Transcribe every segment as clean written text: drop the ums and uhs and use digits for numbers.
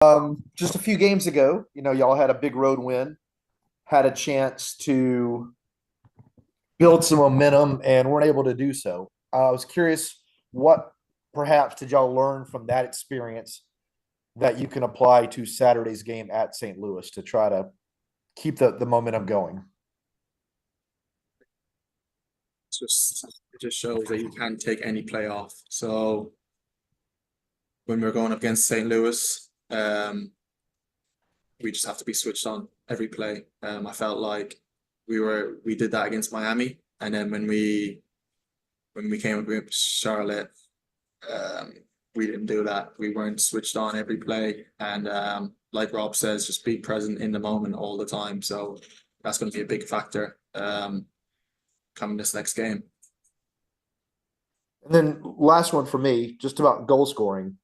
Just a few games ago, y'all had a big road win, had a chance to build some momentum and weren't able to do so. I was curious, what perhaps did y'all learn from that experience that you can apply to Saturday's game at St. Louis to try to keep the momentum going? It just shows that you can't take any play off. So when we're going up against St. Louis, we just have to be switched on every play. I felt like we did that against Miami, and then when we came up against Charlotte, um, we didn't do that. We weren't switched on every play, and like Rob says, just be present in the moment all the time. So that's going to be a big factor coming this next game. And then last one for me, just about goal scoring.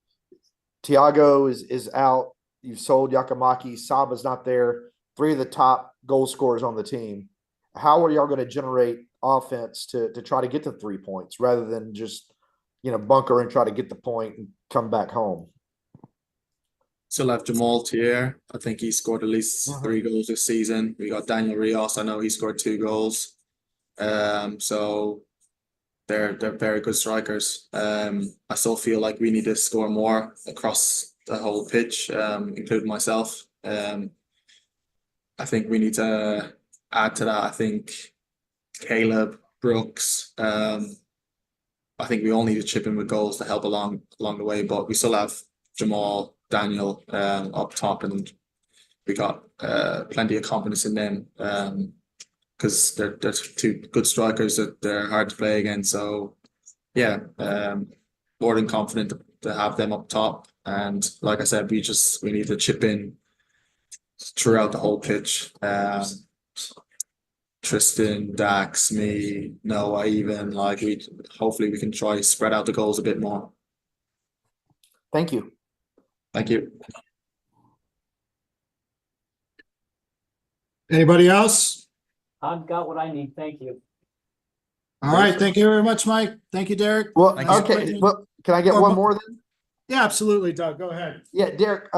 Tiago is out. You've sold Yakamaki. Saba's not there. Three of the top goal scorers on the team. How are y'all going to generate offense to try to get to 3 points rather than just bunker and try to get the point and come back home? Still have Jamal Tier. I think he scored at least Mhm. 3 goals this season. We got Daniel Rios. I know he scored 2 goals. So they're very good strikers. I still feel like we need to score more across the whole pitch, including myself. I think we need to add to that. I think Caleb, Brooks. I think we all need to chip in with goals to help along the way, but we still have Jamal, Daniel up top, and we got plenty of confidence in them because they're two good strikers that they're hard to play against. So yeah, more than confident to have them up top. And like I said, we need to chip in throughout the whole pitch. Tristan, Dax, me, Noah, even like we hopefully we can try spread out the goals a bit more. Thank you. Thank you. Anybody else? I've got what I need. Thank you. All right. Thank you very much, Mike. Thank you, Derek. Well, Thank you. okay. Well, can I get one more then? Yeah, absolutely, Doug. Go ahead. Yeah, Derek,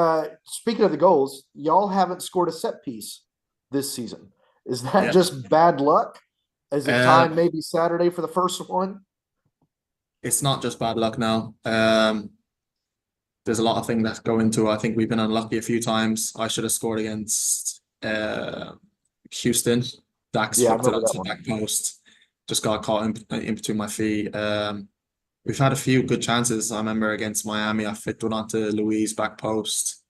speaking of the goals, y'all haven't scored a set piece this season. Is that Yeah. just bad luck? Is it Uh, time maybe Saturday for the first one? it's not just bad luck now. There's a lot of things that go into it. I think we've been unlucky a few times. I should have scored against Houston. Dax Yeah, I flicked it remember that onto the one. back post. Just got caught in between my feet. We've had a few good chances. I remember against Miami, I flicked one onto Louise back post.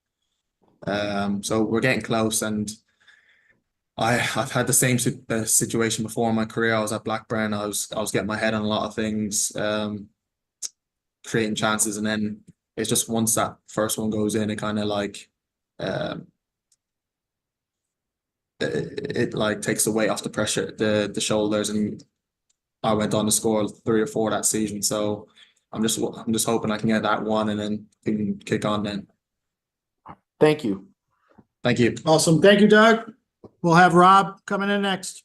So we're getting close, and I've had the same situation before in my career. I was at Blackburn. I was getting my head on a lot of things, creating chances, and then it's just once that first one goes in, it kind of like um, it like takes the weight off the pressure, the shoulders, and I went on to score 3 or 4 that season. So I'm just hoping I can get that one and then can kick on then. Thank you. Thank you. Awesome. Thank you, Doug. We'll have Rob coming in next.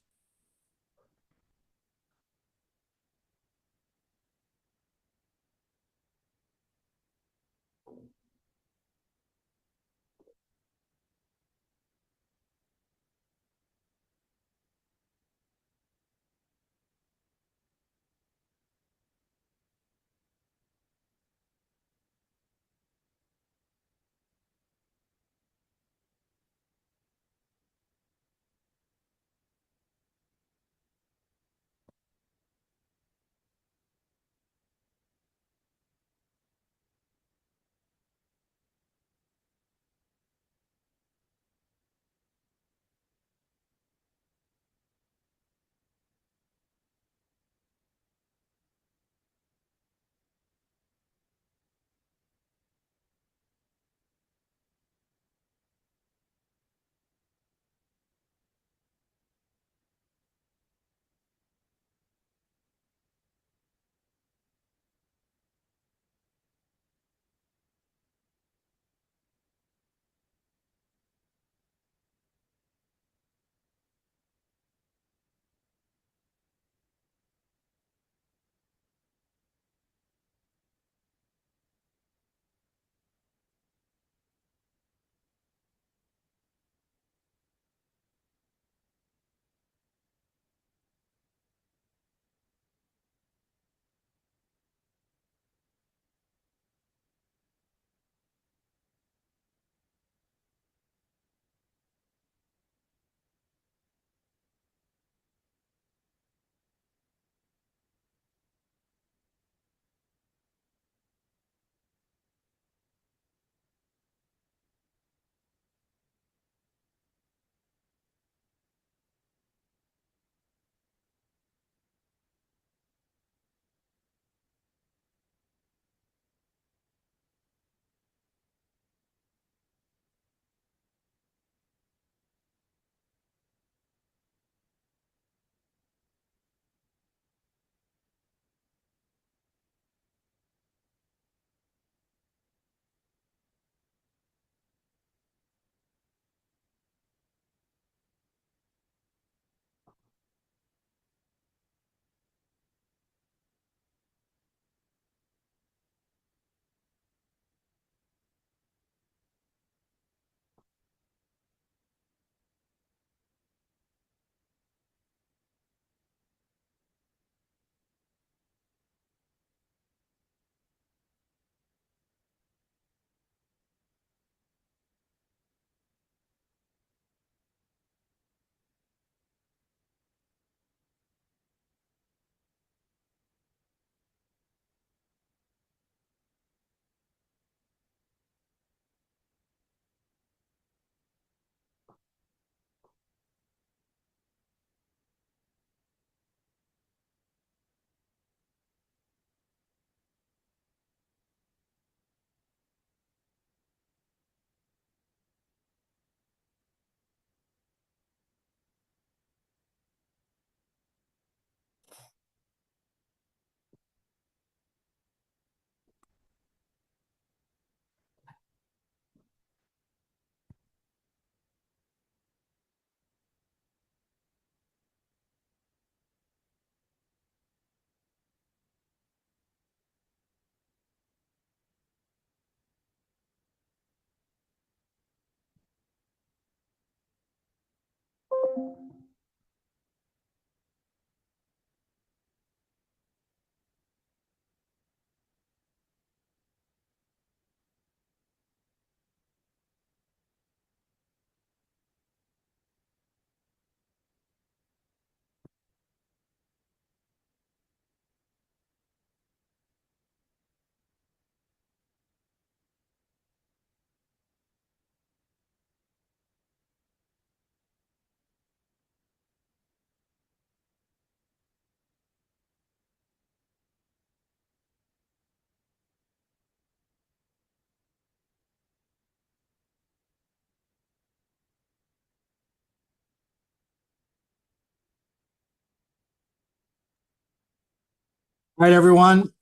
All right, everyone.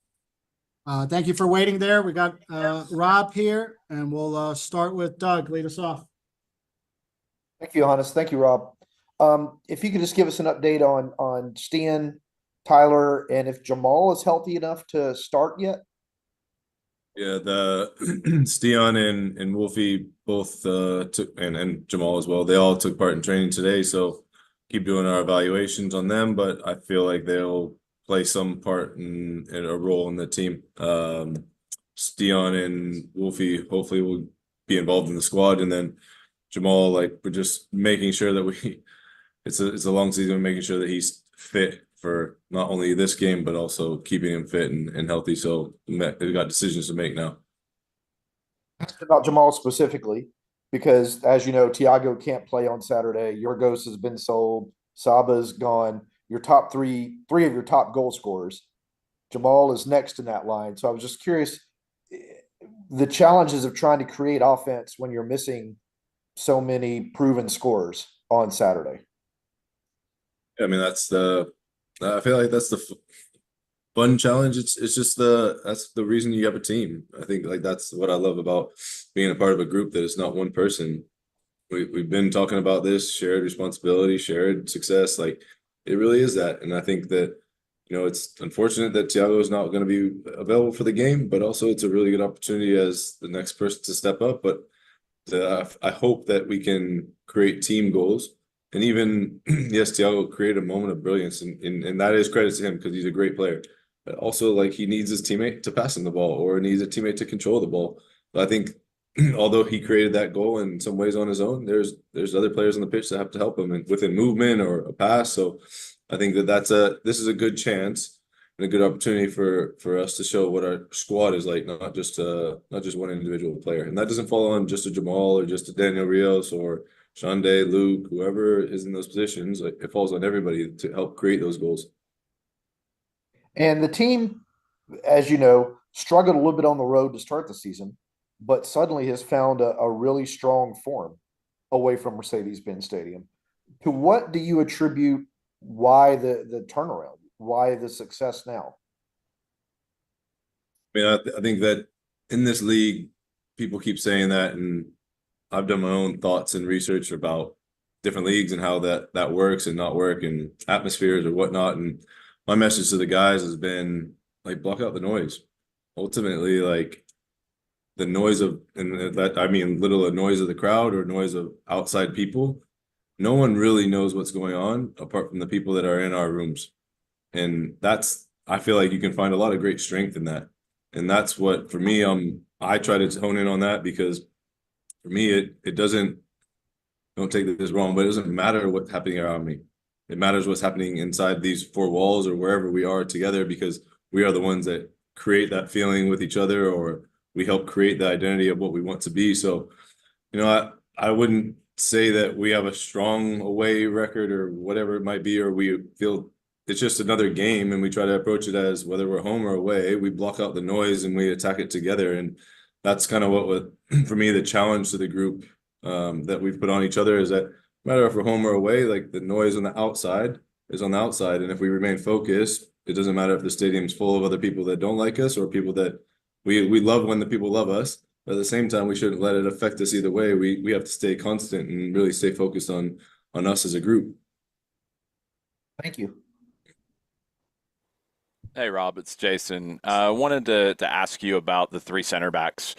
Thank you for waiting there. We got Rob here, and we'll start with Doug. Lead us off. Thank you, Johannes. Thank you, Rob. If you could just give us an update on Stan, Tyler, and if Jamal is healthy enough to start yet. Yeah, the Steon and Wolfie both took and Jamal as well. They all took part in training today, so keep doing our evaluations on them. But I feel like they'll play some part in a role in the team. Steon and Wolfie hopefully will be involved in the squad, and then Jamal, like, we're just making sure that we it's a long season, making sure that he's fit for not only this game, but also keeping him fit and healthy. So they've got decisions to make now. About Jamal specifically, because as you know, Tiago can't play on Saturday. Yorgos has been sold. Saba's gone. Your top three of your top goal scorers. Jamal is next in that line. So I was just curious, the challenges of trying to create offense when you're missing so many proven scorers on Saturday. I mean, I feel like that's the fun challenge. It's just that's the reason you have a team. I think, like, that's what I love about being a part of a group, that it's not one person. We've been talking about this shared responsibility, shared success. Like, it really is that. And I think that, it's unfortunate that Thiago is not going to be available for the game, but also it's a really good opportunity as the next person to step up. But I hope that we can create team goals. And even, yes, Thiago created a moment of brilliance, and that is credit to him because he's a great player. But also, like, he needs his teammate to pass him the ball, or needs a teammate to control the ball. But I think although he created that goal in some ways on his own, there's other players on the pitch that have to help him with a movement or a pass. So I think this is a good chance and a good opportunity for us to show what our squad is like, not just one individual player. And that doesn't fall on just a Jamal or just a Daniel Rios or Shande, Luke, whoever is in those positions. Like, it falls on everybody to help create those goals. And the team, as you know, struggled a little bit on the road to start the season, but suddenly has found a really strong form away from Mercedes-Benz Stadium. To what do you attribute why the turnaround? Why the success now? I mean, I think that in this league, people keep saying that, and I've done my own thoughts and research about different leagues and how that works and not work and atmospheres or whatnot. And my message to the guys has been, like, block out the noise. Ultimately, like, the noise of, and that, I mean, literal noise of the crowd or noise of outside people. No one really knows what's going on apart from the people that are in our rooms. And I feel like you can find a lot of great strength in that. And that's what, for me, I try to hone in on that, because for me, it doesn't, don't take this wrong, but it doesn't matter what's happening around me. It matters what's happening inside these four walls or wherever we are together, because we are the ones that create that feeling with each other, or we help create the identity of what we want to be. So, I wouldn't say that we have a strong away record or whatever it might be, or we feel it's just another game, and we try to approach it as whether we're home or away, we block out the noise and we attack it together. And that's kind of what was, for me, the challenge to the group that we've put on each other, is that no matter if we're home or away, like, the noise on the outside is on the outside. And if we remain focused, it doesn't matter if the stadium's full of other people that don't like us or people that we love when the people love us. But at the same time, we shouldn't let it affect us either way. We have to stay constant and really stay focused on us as a group. Thank you. Hey, Rob, it's Jason. I wanted to ask you about the three center backs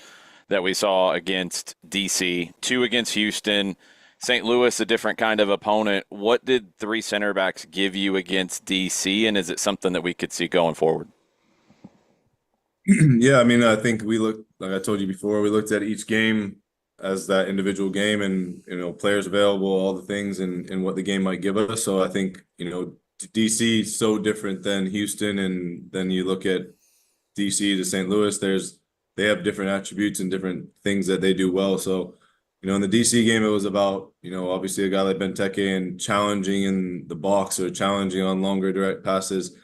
that we saw against DC, two against Houston. St. Louis, a different kind of opponent. What did three center backs give you against DC, and is it something that we could see going forward? Yeah, I mean, I think we looked, like I told you before, we looked at each game as that individual game and, players available, all the things and what the game might give us. So I think, DC is so different than Houston. And then you look at DC to St. Louis, they have different attributes and different things that they do well. So, in the DC game, it was about, obviously a guy like Benteke and challenging in the box or challenging on longer direct passes.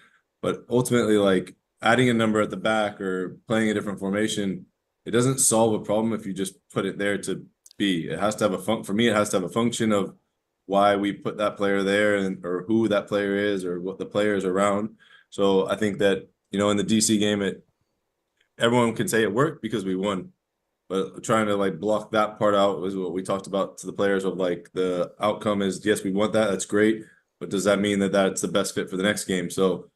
But ultimately, like, adding a number at the back or playing a different formation, it doesn't solve a problem if you just put it there to be. It has to have for me, it has to have a function of why we put that player there or who that player is or what the player is around. So I think that, in the DC game, everyone can say it worked because we won. But trying to like block that part out was what we talked about to the players of like the outcome is, yes, we want that. That's great. But does that mean that that's the best fit for the next game? So,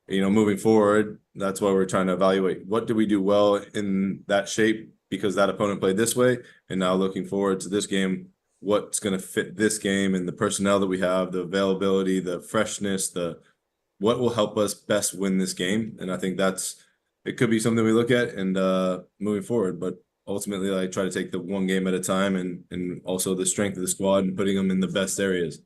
moving forward, that's why we're trying to evaluate what did we do well in that shape because that opponent played this way. And now looking forward to this game, what's going to fit this game and the personnel that we have, the availability, the freshness, what will help us best win this game. And I think it could be something we look at and moving forward. But ultimately, I try to take the one game at a time and also the strength of the squad and putting them in the best areas.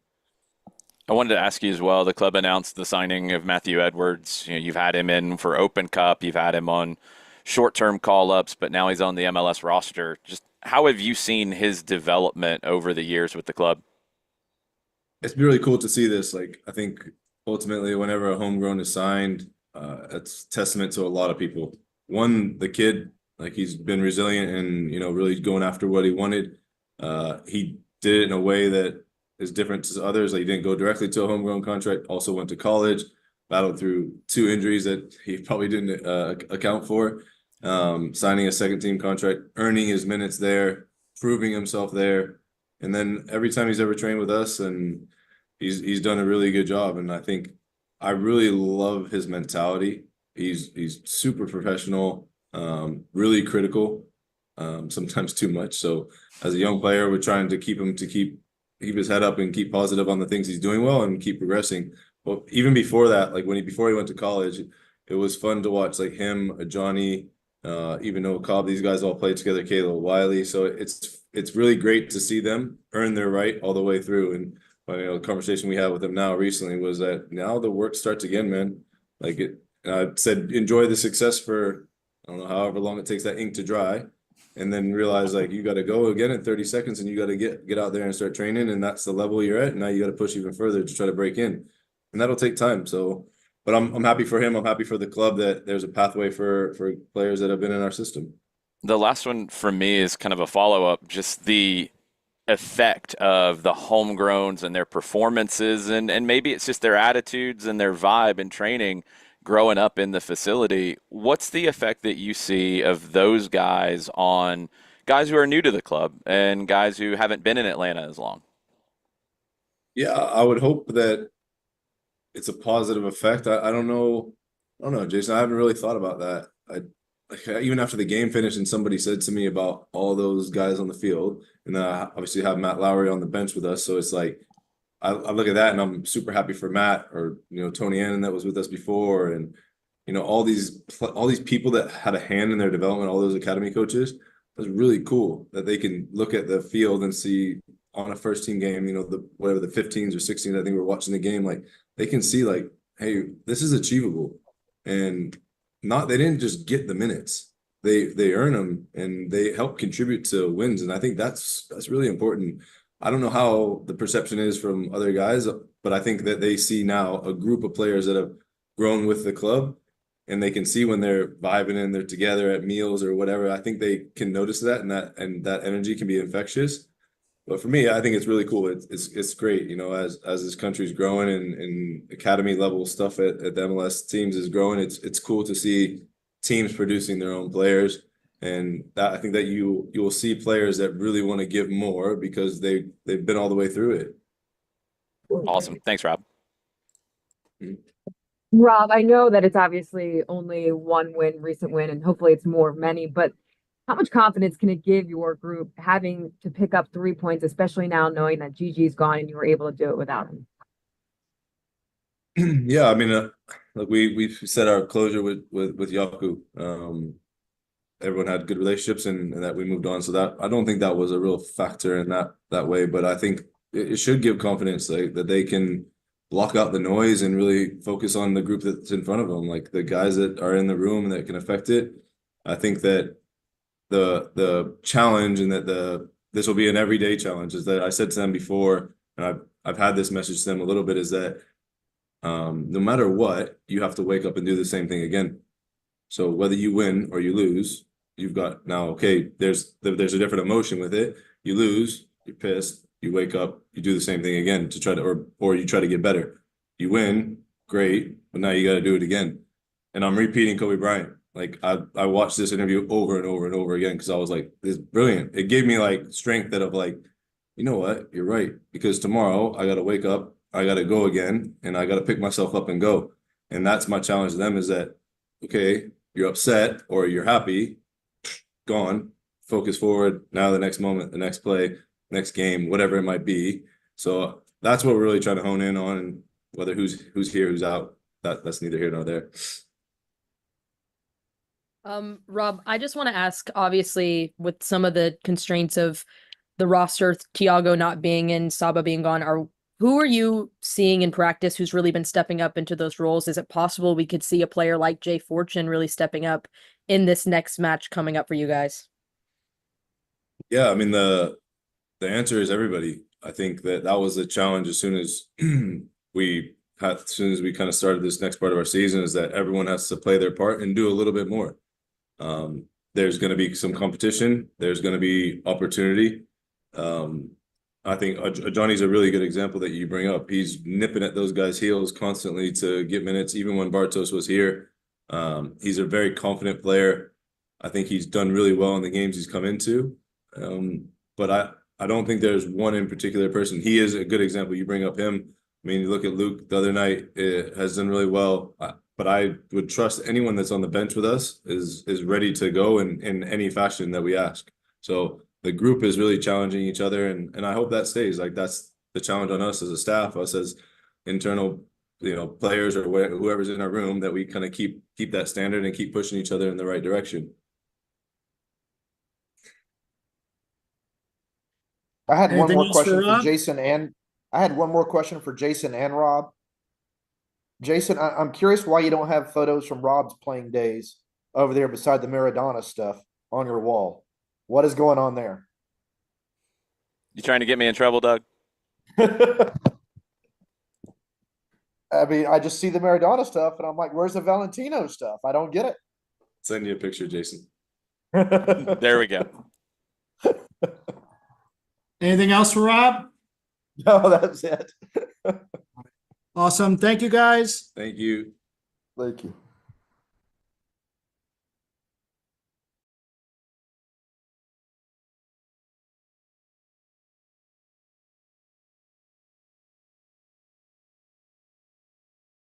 I wanted to ask you as well, the club announced the signing of Matthew Edwards. You've had him in for Open Cup, you've had him on short-term call-ups, but now he's on the MLS roster. Just how have you seen his development over the years with the club? It's been really cool to see this. Like, I think ultimately whenever a homegrown is signed, it's testament to a lot of people. One, the kid, like he's been resilient and, really going after what he wanted. He did it in a way that is different to others. Like he didn't go directly to a homegrown contract, also went to college, battled through 2 injuries that he probably didn't account for, signing a second team contract, earning his minutes there, proving himself there. And then every time he's ever trained with us and he's done a really good job. And I think I really love his mentality. He's super professional, really critical, sometimes too much. So as a young player, we're trying to keep keep his head up and keep positive on the things he's doing well and keep progressing. But even before that, like before he went to college, it was fun to watch like him, Johnny, even Noah Cobb, these guys all played together, Caleb Wiley. So it's really great to see them earn their right all the way through. And the conversation we had with them now recently was that now the work starts again, man. Like I said, enjoy the success for, I don't know, however long it takes that ink to dry. And then realize like you got to go again in 30 seconds and you got to get out there and start training. And that's the level you're at. And now you got to push even further to try to break in. And that'll take time. So, but I'm happy for him. I'm happy for the club that there's a pathway for players that have been in our system. The last one for me is kind of a follow-up, just the effect of the homegrowns and their performances. And maybe it's just their attitudes and their vibe and training growing up in the facility. What's the effect that you see of those guys on guys who are new to the club and guys who haven't been in Atlanta as long? Yeah, I would hope that it's a positive effect. I don't know, Jason. I haven't really thought about that. Even after the game finished and somebody said to me about all those guys on the field, and then I obviously have Matt Lowry on the bench with us. So it's like, I look at that and I'm super happy for Matt or, Tony Annan that was with us before. And, all these people that had a hand in their development, all those academy coaches, it was really cool that they can look at the field and see on a first team game, whatever the 15s or 16s, I think we're watching the game, like they can see like, hey, this is achievable. And they didn't just get the minutes, they earn them and they help contribute to wins. And I think that's really important. I don't know how the perception is from other guys, but I think that they see now a group of players that have grown with the club and they can see when they're vibing and they're together at meals or whatever. I think they can notice that and that energy can be infectious. But for me, I think it's really cool. It's great, as this country's growing and academy level stuff at the MLS teams is growing. It's cool to see teams producing their own players. And that I think that you will see players that really want to give more because they've been all the way through it. Awesome. Thanks, Rob. Rob, I know that it's obviously only one recent win, and hopefully it's more of many, but how much confidence can it give your group having to pick up 3 points, especially now knowing that Gigi's gone and you were able to do it without him? Yeah, I mean, like we set our closure with Yaku. Everyone had good relationships and that we moved on. So that I don't think that was a real factor in that way. But I think it should give confidence that they can block out the noise and really focus on the group that's in front of them, like the guys that are in the room and that can affect it. I think that the challenge and that this will be an everyday challenge is that I said to them before, and I've had this message to them a little bit, is that no matter what, you have to wake up and do the same thing again. So whether you win or you lose, you've got now, okay, there's a different emotion with it. You lose, you're pissed, you wake up, you do the same thing again to try to, or you try to get better. You win, great, but now you got to do it again. And I'm repeating Kobe Bryant. Like I watched this interview over and over and over again because I was like, this is brilliant. It gave me like strength that of like, you know what, you're right. Because tomorrow I got to wake up, I got to go again, and I got to pick myself up and go. And that's my challenge to them is that, okay, you're upset or you're happy, gone, focus forward. Now the next moment, the next play, next game, whatever it might be. So that's what we're really trying to hone in on, and whether who's here, who's out, that's neither here nor there. Rob, I just want to ask, obviously, with some of the constraints of the roster, Thiago not being in, Saba being gone, who are you seeing in practice who's really been stepping up into those roles? Is it possible we could see a player like Jay Fortune really stepping up in this next match coming up for you guys? Yeah, I mean, the answer is everybody. I think that was a challenge as soon as we kind of started this next part of our season, is that everyone has to play their part and do a little bit more. There's going to be some competition. There's going to be opportunity. I think Johnny's a really good example that you bring up. He's nipping at those guys' heels constantly to get minutes, even when Bartos was here. He's a very confident player. I think he's done really well in the games he's come into. But I don't think there's one in particular person. He is a good example. You bring up him. I mean, you look at Luke the other night, has done really well. But I would trust anyone that's on the bench with us is ready to go in any fashion that we ask. So the group is really challenging each other, and I hope that stays. Like, that's the challenge on us as a staff, us as internal, players or whoever's in our room, that we kind of keep that standard and keep pushing each other in the right direction. I had one Anything more else for question for Rob? Jason and I had one more question for Jason and Rob. Jason, I'm curious why you don't have photos from Rob's playing days over there beside the Maradona stuff on your wall. What is going on there? You trying to get me in trouble, Doug? I mean, I just see the Maradona stuff and I'm like, where's the Valentino stuff? I don't get it. Send you a picture, Jason. There we go. Anything else for Rob? No, that's it. Awesome. Thank you, guys. Thank you. Thank you.